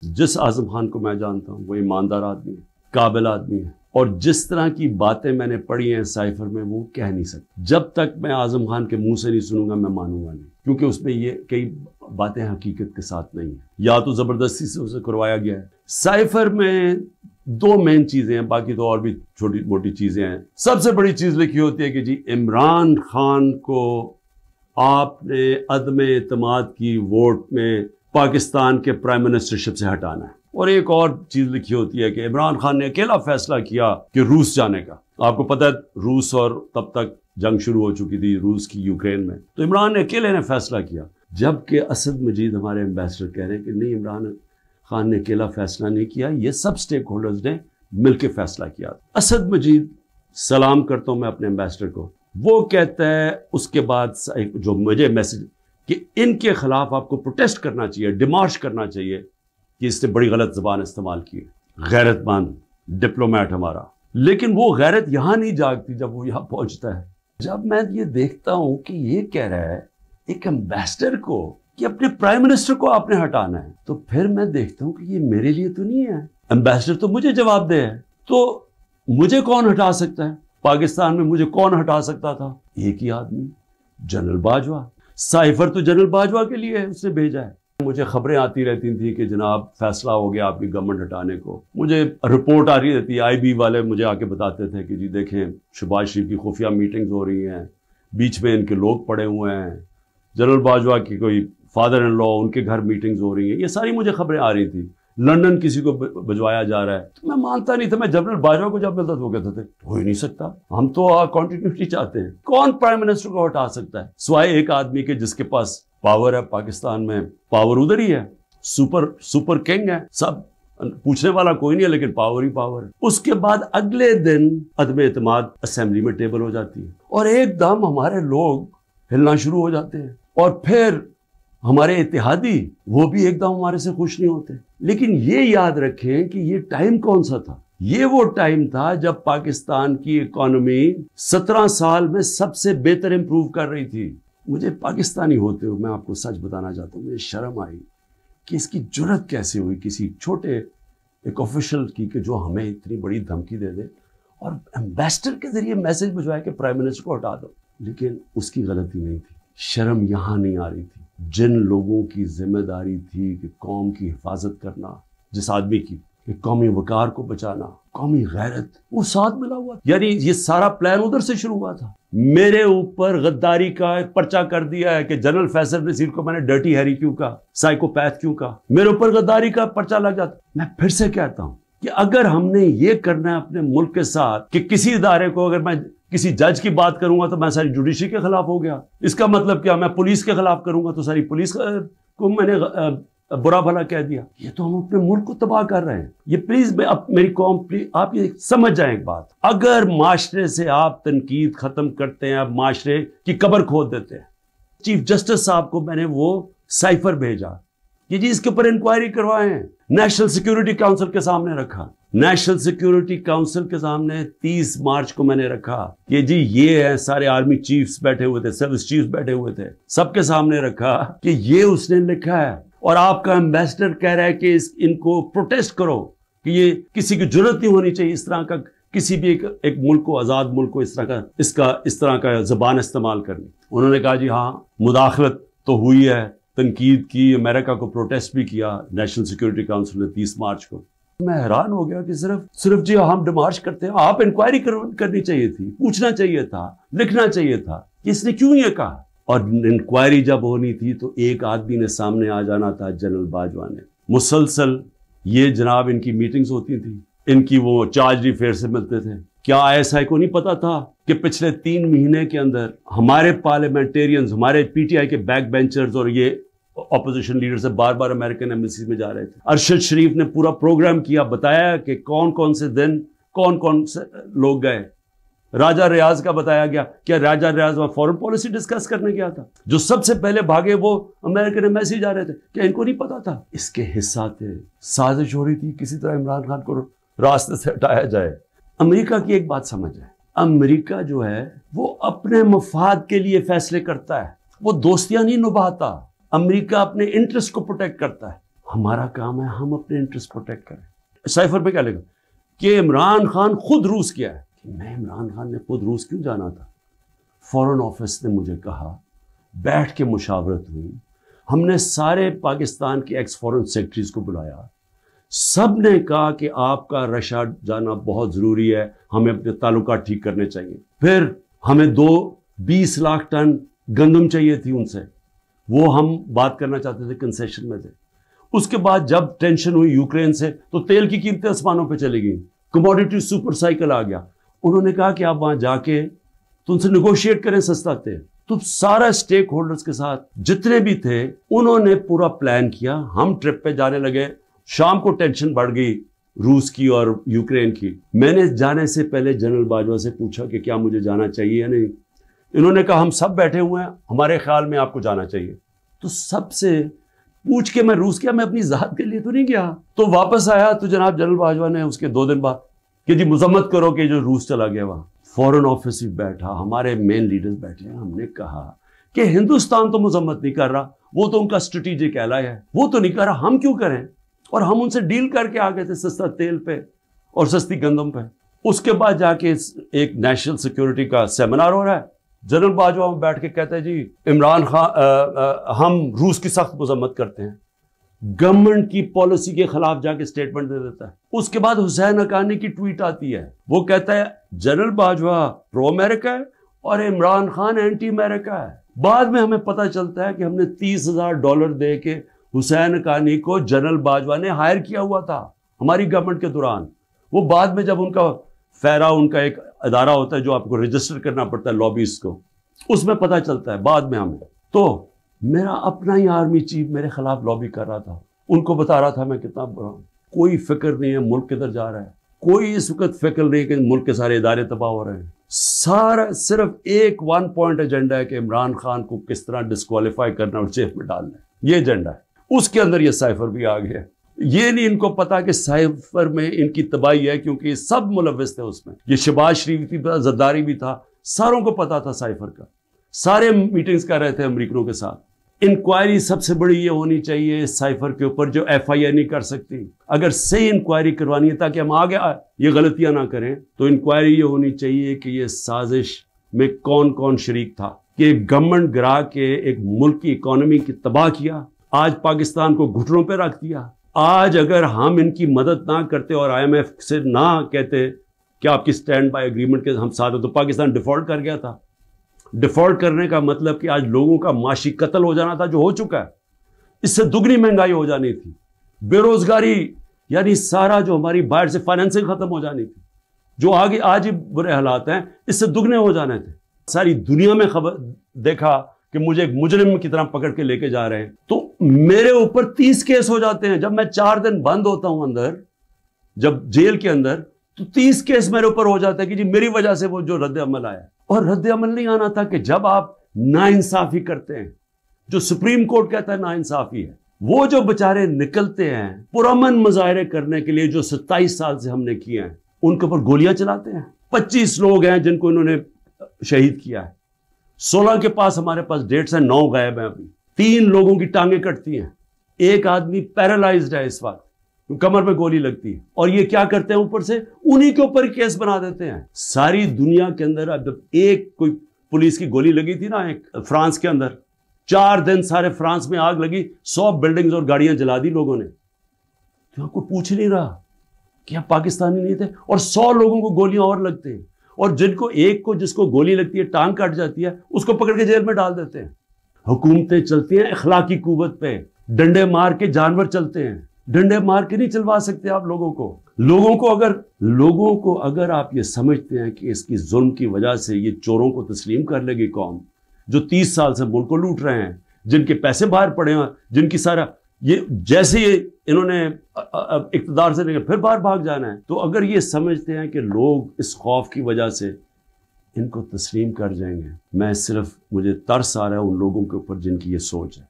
جس اعظم خان کو میں جانتا ہوں وہ ایماندار آدمی ہے، قابل آدمی ہے، اور جس طرح کی باتیں میں نے پڑھی ہیں سائفر میں وہ کہہ نہیں سکتا۔ جب تک میں اعظم خان کے منہ سے نہیں سنوں گا میں مانوں گا نہیں، کیونکہ اس میں یہ کئی باتیں حقیقت کے ساتھ نہیں ہیں، یا تو زبردستی سے اسے کروایا گیا ہے۔ سائفر میں دو مین چیزیں ہیں، باقی تو اور بھی چھوٹی موٹی چیزیں ہیں۔ سب سے بڑی چیز لکھی ہوتی ہے کہ جی عمران خان کو آپ نے عدم اعتماد کی ووٹ میں پاکستان کے پرائم منسٹرشپ سے ہٹانا ہے، اور ایک اور چیز لکھی ہوتی ہے کہ عمران خان نے اکیلا فیصلہ کیا کہ روس جانے کا۔ آپ کو پتہ ہے روس اور تب تک جنگ شروع ہو چکی تھی روس کی یوکرین میں، تو عمران نے اکیلے نے فیصلہ کیا، جبکہ اسد مجید ہمارے ایمبیسڈر کہہ رہے ہیں کہ نہیں، عمران خان نے اکیلا فیصلہ نہیں کیا، یہ سب سٹیک ہولڈرز نے مل کے فیصلہ کیا۔ اسد مجید، سلام کرتا ہوں میں اپنے ایمبیسڈر کو، وہ کہتا ہے اس کے بعد جو مجھے میسج کہ ان کے خلاف آپ کو پروٹیسٹ کرنا چاہیے، ڈیمارش کرنا چاہیے کہ اس نے بڑی غلط زبان استعمال کی ہے، غیرت مند ڈپلومیٹ ہمارا۔ لیکن وہ غیرت یہاں نہیں جاگتی جب وہ یہاں پہنچتا ہے۔ جب میں یہ دیکھتا ہوں کہ یہ کہہ رہا ہے ایک ایمبیسڈر کو کہ اپنے پرائم منسٹر کو آپ نے ہٹانا ہے، تو پھر میں دیکھتا ہوں کہ یہ میرے لیے تو نہیں ہے، ایمبیسڈر تو مجھے جواب دے ہے، تو مجھے کون ہٹا سکتا ہے؟ پاکستان میں مجھے کون ہٹا سکتا تھا؟ ایک ہی آدمی، جنرل باجوہ۔ سائفر تو جنرل باجوہ کے لیے اس نے بھیجا ہے۔ مجھے خبریں آتی رہتی تھیں کہ جناب فیصلہ ہو گیا آپ کی گورنمنٹ ہٹانے کو، مجھے رپورٹ آ رہی رہتی، آئی بی والے مجھے آ کے بتاتے تھے کہ جی دیکھیں شہباز شریف کی خفیہ میٹنگز ہو رہی ہیں، بیچ میں ان کے لوگ پڑے ہوئے ہیں، جنرل باجوہ کی کوئی فادر ان لا ان کے گھر میٹنگز ہو رہی ہیں، یہ ساری مجھے خبریں آ رہی تھیں۔ لندن کسی کو بھجوایا جا رہا ہے، تو میں مانتا نہیں تھا۔ میں جنرل باجوہ کو جب ملتا تو وہ کہتے تھے ہو ہی نہیں سکتا، ہم تو کنٹینیوٹی چاہتے ہیں۔ کون پرائم منسٹر کو ہٹا سکتا ہے سوائے ایک آدمی کے جس کے پاس پاور ہے؟ پاکستان میں پاور ادھر ہی ہے، سپر کنگ ہے، سب پوچھنے والا کوئی نہیں ہے، لیکن پاور ہی پاور ہے۔ اس کے بعد اگلے دن عدم اعتماد اسمبلی میں ٹیبل ہو جاتی ہے، اور ایک دم ہمارے لوگ ہلنا شروع ہو جاتے ہیں، اور پھر ہمارے اتحادی وہ بھی ایک دم ہمارے سے خوش نہیں ہوتے۔ لیکن یہ یاد رکھیں کہ یہ ٹائم کون سا تھا؟ یہ وہ ٹائم تھا جب پاکستان کی اکانومی 17 سال میں سب سے بہتر امپروو کر رہی تھی۔ مجھے پاکستانی ہوتے ہوئے میں آپ کو سچ بتانا چاہتا ہوں، مجھے شرم آئی کہ اس کی جرت کیسے ہوئی کسی چھوٹے ایک آفیشل کی کہ جو ہمیں اتنی بڑی دھمکی دے دے اور ایمبیسڈر کے ذریعے میسج بھجوائے کہ پرائم منسٹر کو ہٹا دو۔ لیکن اس کی غلطی نہیں تھی، شرم یہاں نہیں آ رہی تھی۔ جن لوگوں کی ذمہ داری تھی کہ قوم کی حفاظت کرنا، جس آدمی کی کہ قومی وقار کو بچانا، قومی غیرت، وہ ساتھ ملا ہوا تھا۔ یعنی یہ سارا پلان ادھر سے شروع ہوا تھا۔ میرے اوپر غداری کا پرچہ کر دیا ہے کہ جنرل فیصل نصیر کو میں نے ڈرٹی ہیری کیوں کہا، سائیکوپیتھ کیوں کہا، میرے اوپر غداری کا پرچہ لگ جاتا۔ میں پھر سے کہتا ہوں کہ اگر ہم نے یہ کرنا ہے اپنے ملک کے ساتھ کہ کسی ادارے کو، اگر میں کسی جج کی بات کروں گا تو میں ساری جوڈیشری کے خلاف ہو گیا، اس کا مطلب کیا؟ میں پولیس کے خلاف کروں گا تو ساری پولیس کو میں نے برا بھلا کہہ دیا۔ یہ تو ہم اپنے ملک کو تباہ کر رہے ہیں۔ یہ پلیز میری قوم، آپ یہ سمجھ جائیں ایک بات، اگر معاشرے سے آپ تنقید ختم کرتے ہیں، آپ معاشرے کی قبر کھود دیتے ہیں۔ چیف جسٹس صاحب کو میں نے وہ سائفر بھیجا کہ جی اس کے اوپر انکوائری کروائیں، نیشنل سیکیورٹی کاؤنسل کے سامنے رکھا، نیشنل سیکیورٹی کاؤنسل کے سامنے 30 مارچ کو میں نے رکھا کہ جی یہ ہے، سارے آرمی چیفز بیٹھے ہوئے تھے، سروس چیفز بیٹھے ہوئے تھے، سب کے سامنے رکھا کہ یہ اس نے لکھا ہے، اور آپ کا ایمبیسڈر کہہ رہا ہے کہ ان کو پروٹیسٹ کرو کہ یہ کسی کی جرت نہیں ہونی چاہیے اس طرح کا، کسی بھی ایک ملک کو، آزاد ملک کو اس طرح کا زبان استعمال کرنی۔ انہوں نے کہا جی ہاں مداخلت تو ہوئی ہے، تنقید کی، امریکہ کو پروٹیسٹ بھی کیا نیشنل سیکیورٹی کاؤنسل نے 30 مارچ کو۔ میں حیران ہو گیا کہ صرف جی ہم ڈیمارش کرتے ہیں، آپ انکوائری کرنی چاہیے تھی، پوچھنا چاہیے تھا، لکھنا چاہیے تھا کہ اس نے کیوں یہ کہا۔ اور انکوائری جب ہونی تھی تو ایک آدمی نے سامنے آ جانا تھا، جنرل باجوہ نے۔ مسلسل یہ جناب ان کی میٹنگز ہوتی تھی، ان کی وہ چارج افیئر سے ملتے تھے۔ کیا ISI کو نہیں پتا تھا کہ پچھلے 3 مہینے کے اندر ہمارے پارلیمنٹیرینز، ہمارے PTI کے بیک بینچرز اور یہ اپوزیشن لیڈر سے بار بار امریکن ایمبیسی میں جا رہے تھے۔ ارشد شریف نے پورا پروگرام کیا، بتایا کہ کون سے دن کون سے لوگ گئے۔ راجہ ریاض کا بتایا گیا، کیا راجہ ریاض وہاں فورن پالیسی ڈسکس کرنے گیا تھا؟ جو سب سے پہلے بھاگے وہ امریکن ایمبیسی جا رہے تھے، کیا ان کو نہیں پتا تھا؟ اس کے حصہ تھے، سازش ہو رہی تھی کسی طرح عمران خان کو راستے سے ہٹایا جائے۔ امریکہ کی ایک بات سمجھ ہے، امریکہ جو ہے وہ اپنے مفاد کے لیے فیصلے کرتا ہے، وہ دوستیاں نہیں نبھاتا۔ امریکہ اپنے انٹرسٹ کو پروٹیکٹ کرتا ہے۔ ہمارا کام ہے ہم اپنے انٹرسٹ پروٹیکٹ کریں. سائفر پہ کیا لکھا کہ عمران خان خود روس گیا ہے. میں عمران خان نے خود روس کیوں جانا تھا؟ فورن آفس نے مجھے کہا, بیٹھ کے مشاورت ہوئی, ہم نے سارے پاکستان کے ایکس فورن سیکرٹریز کو بلایا, سب نے کہا کہ آپ کا رشیا جانا بہت ضروری ہے, ہمیں اپنے تعلقات ٹھیک کرنے چاہیے. پھر ہمیں 20 لاکھ ٹن گندم چاہیے تھی ان سے, وہ ہم بات کرنا چاہتے تھے, کنسیشن میں تھے. اس کے بعد جب ٹینشن ہوئی یوکرین سے تو تیل کی قیمتیں آسمانوں پہ چلی گئیں, کموڈیٹی سپر سائیکل آ گیا. انہوں نے کہا کہ آپ وہاں جا کے تو ان سے نیگوشیٹ کریں سستا تیل. تو سارا اسٹیک ہولڈرز کے ساتھ جتنے بھی تھے انہوں نے پورا پلان کیا. ہم ٹرپ پہ جانے لگے, شام کو ٹینشن بڑھ گئی روس کی اور یوکرین کی. میں نے جانے سے پہلے جنرل باجوہ سے پوچھا کہ کیا مجھے جانا چاہیے یا نہیں. انہوں نے کہا ہم سب بیٹھے ہوئے ہیں, ہمارے خیال میں آپ کو جانا چاہیے. تو سب سے پوچھ کے میں روس گیا, میں اپنی ذات کے لیے تو نہیں گیا. تو واپس آیا تو جناب جنرل باجوہ نے اس کے 2 دن بعد کہ جی مذمت کرو کہ جو روس چلا گیا وہاں. فورن آفس بھی بیٹھا, ہمارے مین لیڈرز بیٹھے ہیں. ہم نے کہا کہ ہندوستان تو مذمت نہیں کر رہا, وہ تو ان کا اسٹریٹجک ایلائی ہے, وہ تو نہیں کر رہا, ہم کیوں کریں. اور ہم ان سے ڈیل کر کے آ گئے تھے سستا تیل پہ اور سستی گندم پہ. اس کے بعد جا کے ایک نیشنل سیکیورٹی کا سیمینار ہو رہا ہے. جنرل باجوہ بیٹھ کے کہتا ہے جی عمران خان ہم روس کی سخت مذمت کرتے ہیں. گورنمنٹ کی پالیسی کے خلاف جا کے سٹیٹمنٹ دے دیتا ہے. اس کے بعد حسین حقانی کی ٹویٹ آتی ہے, وہ کہتا ہے جنرل باجوہ پرو امریکہ ہے اور عمران خان اینٹی امریکہ ہے. بعد میں ہمیں پتہ چلتا ہے کہ ہم نے $30,000 دے کے حسین حقانی کو جنرل باجوہ نے ہائر کیا ہوا تھا ہماری گورنمنٹ کے دوران. وہ بعد میں جب ان کا فیرا, ان کا ایک ادارہ ہوتا ہے جو آپ کو رجسٹر کرنا پڑتا ہے لابیز کو, اس میں پتہ چلتا ہے بعد میں ہمیں. تو میرا اپنا ہی آرمی چیف میرے خلاف لابی کر رہا تھا, ان کو بتا رہا تھا میں کتنا برا ہوں. کوئی فکر نہیں ہے ملک کدھر جا رہا ہے, کوئی اس وقت فکر نہیں کہ ملک کے سارے ادارے تباہ ہو رہے ہیں. سارا صرف ایک 1 پوائنٹ ایجنڈا ہے کہ عمران خان کو کس طرح ڈسکوالیفائی کرنا اور جیل میں ڈالنا ہے, یہ ایجنڈا ہے. اس کے اندر یہ سائفر بھی آ گیا. یہ نہیں ان کو پتا کہ سائفر میں ان کی تباہی ہے, کیونکہ یہ سب ملوث تھے اس میں. یہ شہباز شریف بھی تھا, زرداری بھی تھا, ساروں کو پتا تھا سائفر کا. سارے میٹنگز کر رہے تھے امریکنوں کے ساتھ. انکوائری سب سے بڑی یہ ہونی چاہیے سائفر کے اوپر جو FIA نہیں کر سکتی. اگر صحیح انکوائری کروانی ہے تاکہ ہم آگے یہ غلطیاں نہ کریں, تو انکوائری یہ ہونی چاہیے کہ یہ سازش میں کون کون شریک تھا کہ گورنمنٹ گرا کے ایک ملک کی اکانومی کی تباہ کیا, آج پاکستان کو گھٹنوں پہ رکھ دیا. آج اگر ہم ان کی مدد نہ کرتے اور IMF سے نہ کہتے کہ آپ کی سٹینڈ بائی ایگریمنٹ کے ہم ساتھ ہیں, تو پاکستان ڈیفالٹ کر گیا تھا. ڈیفالٹ کرنے کا مطلب کہ آج لوگوں کا معاشی قتل ہو جانا تھا, جو ہو چکا ہے. اس سے دگنی مہنگائی ہو جانی تھی, بے روزگاری یعنی سارا جو ہماری باہر سے فائنینسنگ ختم ہو جانی تھی, جو آگے آج ہی برے حالات ہیں اس سے دگنے ہو جانے تھے. ساری دنیا میں خبر دیکھا کہ مجھے ایک مجرم کی طرح پکڑ کے لے کے جا رہے ہیں, تو میرے اوپر 30 کیس ہو جاتے ہیں. جب میں 4 دن بند ہوتا ہوں اندر, جب جیل کے اندر, تو 30 کیس میرے اوپر ہو جاتے ہیں کہ جی میری وجہ سے وہ جو رد عمل آیا. اور رد عمل نہیں آنا تھا کہ جب آپ ناانصافی کرتے ہیں, جو سپریم کورٹ کہتا ہے ناانصافی ہے, وہ جو بچارے نکلتے ہیں پرامن مظاہرے کرنے کے لیے جو 27 سال سے ہم نے کیے ہیں, ان کے اوپر گولیاں چلاتے ہیں. 25 لوگ ہیں جن کو انہوں نے شہید کیا ہے. 16 کے پاس ہمارے پاس ڈیٹس ہیں, 9 غائب ہیں ابھی. 3 لوگوں کی ٹانگیں کٹتی ہیں, ایک آدمی پیرالائزڈ ہے اس وقت, کمر پہ گولی لگتی ہے. اور یہ کیا کرتے ہیں, اوپر سے انہی کے اوپر کیس بنا دیتے ہیں. ساری دنیا کے اندر اب جب ایک کوئی پولیس کی گولی لگی تھی نا ایک فرانس کے اندر, 4 دن سارے فرانس میں آگ لگی, 100 بلڈنگز اور گاڑیاں جلا دی لوگوں نے. تو کوئی پوچھ نہیں رہا کہ آپ پاکستانی نہیں تھے, اور 100 لوگوں کو گولیاں اور لگتے ہیں, اور جن کو ایک کو جس کو گولی لگتی ہے ٹانگ کٹ جاتی ہے, اس کو پکڑ کے جیل میں ڈال دیتے ہیں. حکومتیں چلتی ہیں اخلاقی قوت پہ, ڈنڈے مار کے جانور چلتے ہیں. ڈنڈے مار کے نہیں چلوا سکتے آپ لوگوں کو اگر آپ یہ سمجھتے ہیں کہ اس کی ظلم کی وجہ سے یہ چوروں کو تسلیم کر لے گی قوم, جو 30 سال سے ملک کو لوٹ رہے ہیں, جن کے پیسے باہر پڑے ہیں, جن کی سارا یہ جیسے انہوں نے اقتدار سے لے کے پھر باہر بھاگ جانا ہے, تو اگر یہ سمجھتے ہیں کہ لوگ اس خوف کی وجہ سے ان کو تسلیم کر جائیں گے, مجھے ترس آ رہا ہے ان لوگوں کے اوپر جن کی یہ سوچ ہے.